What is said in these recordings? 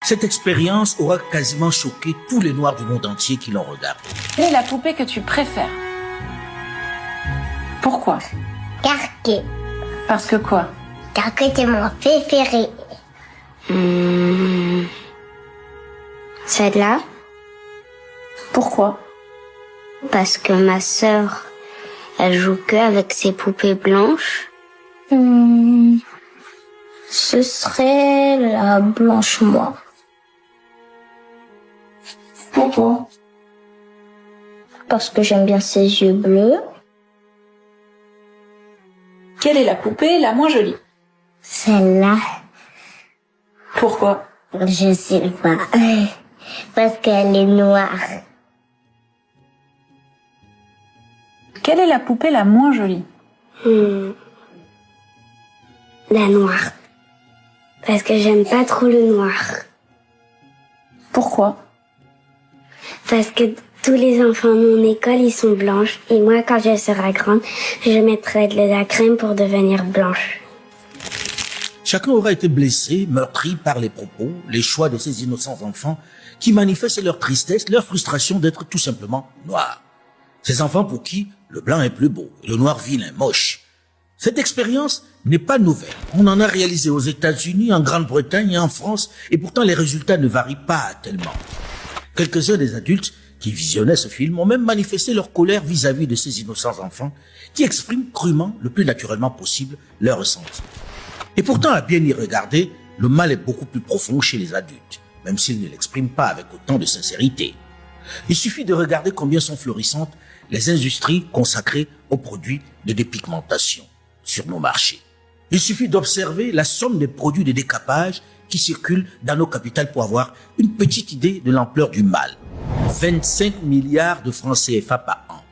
Cette expérience aura quasiment choqué tous les Noirs du monde entier qui l'ont regardé. Quelle est la poupée que tu préfères? Pourquoi? Carquet. Parce que quoi? Carquet c'est mon préféré. Celle-là, Pourquoi? parce que ma sœur, elle joue que avec ses poupées blanches. Ce serait la blanche moi. Pourquoi? Parce que j'aime bien ses yeux bleus. Quelle est la poupée la moins jolie? Celle-là, Pourquoi? je sais pas. Parce qu'elle est noire. Quelle est la poupée la moins jolie? La noire. Parce que j'aime pas trop le noir. Pourquoi? Parce que tous les enfants de mon école, ils sont blanches. Et moi, quand je serai grande, je mettrai de la crème pour devenir blanche. Chacun aura été blessé, meurtri par les propos, les choix de ces innocents enfants qui manifestent leur tristesse, leur frustration d'être tout simplement noirs. Ces enfants pour qui le blanc est plus beau, et le noir vilain, moche. Cette expérience n'est pas nouvelle. On en a réalisé aux États-Unis, en Grande-Bretagne et en France, et pourtant les résultats ne varient pas tellement. Quelques-uns des adultes qui visionnaient ce film ont même manifesté leur colère vis-à-vis de ces innocents enfants qui expriment crûment, le plus naturellement possible, leur ressenti. Et pourtant, à bien y regarder, le mal est beaucoup plus profond chez les adultes, même s'ils ne l'expriment pas avec autant de sincérité. Il suffit de regarder combien sont florissantes les industries consacrées aux produits de dépigmentation sur nos marchés. Il suffit d'observer la somme des produits de décapage qui circulent dans nos capitales pour avoir une petite idée de l'ampleur du mal. 25 milliards de francs CFA par an.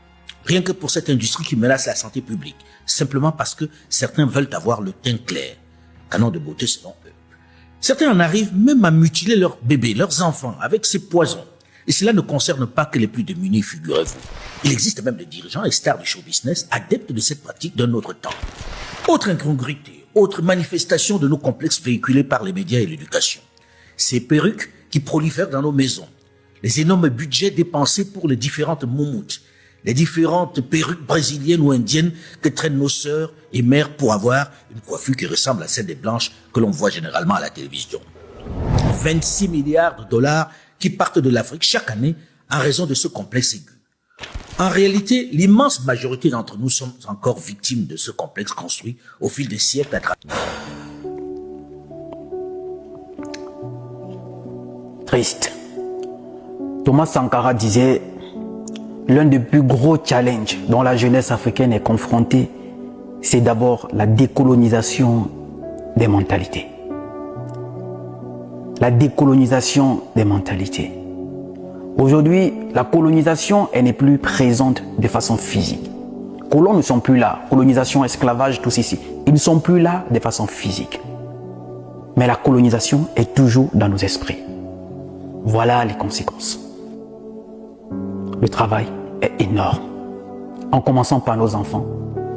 Rien que pour cette industrie qui menace la santé publique, simplement parce que certains veulent avoir le teint clair. Canon de beauté selon eux. Certains en arrivent même à mutiler leurs bébés, leurs enfants, avec ces poisons. Et cela ne concerne pas que les plus démunis, figurez-vous. Il existe même des dirigeants et stars du show business adeptes de cette pratique d'un autre temps. Autre incongruité, autre manifestation de nos complexes véhiculés par les médias et l'éducation. Ces perruques qui prolifèrent dans nos maisons. Les énormes budgets dépensés pour les différentes moumoutes. Les différentes perruques brésiliennes ou indiennes que traînent nos sœurs et mères pour avoir une coiffure qui ressemble à celle des blanches que l'on voit généralement à la télévision. 26 milliards de dollars qui partent de l'Afrique chaque année en raison de ce complexe aigu. En réalité, l'immense majorité d'entre nous sommes encore victimes de ce complexe construit au fil des siècles à travers. Triste. Thomas Sankara disait: l'un des plus gros challenges dont la jeunesse africaine est confrontée, c'est d'abord la décolonisation des mentalités. La décolonisation des mentalités. Aujourd'hui, la colonisation, elle n'est plus présente de façon physique. Colons ne sont plus là. Colonisation, esclavage, tout ceci. Ils ne sont plus là de façon physique. Mais la colonisation est toujours dans nos esprits. Voilà les conséquences. Le travail est énorme. En commençant par nos enfants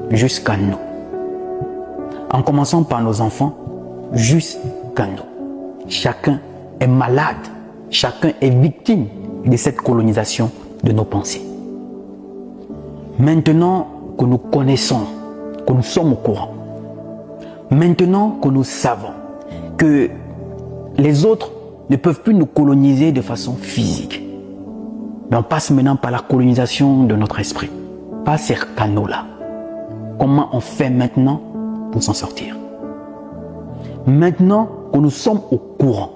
jusqu'à nous. En commençant par nos enfants jusqu'à nous. Chacun est malade. Chacun est victime de cette colonisation de nos pensées. Maintenant que nous connaissons, que nous sommes au courant, maintenant que nous savons que les autres ne peuvent plus nous coloniser de façon physique, mais on passe maintenant par la colonisation de notre esprit, par ces canaux-là. Comment on fait maintenant pour s'en sortir? Maintenant que nous sommes au courant,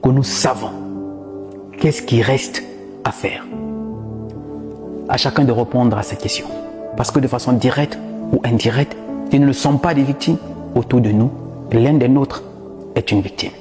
que nous savons, qu'est-ce qui reste à faire? À chacun de répondre à cette question. Parce que de façon directe ou indirecte, si nous ne sommes pas des victimes, autour de nous, l'un des nôtres est une victime.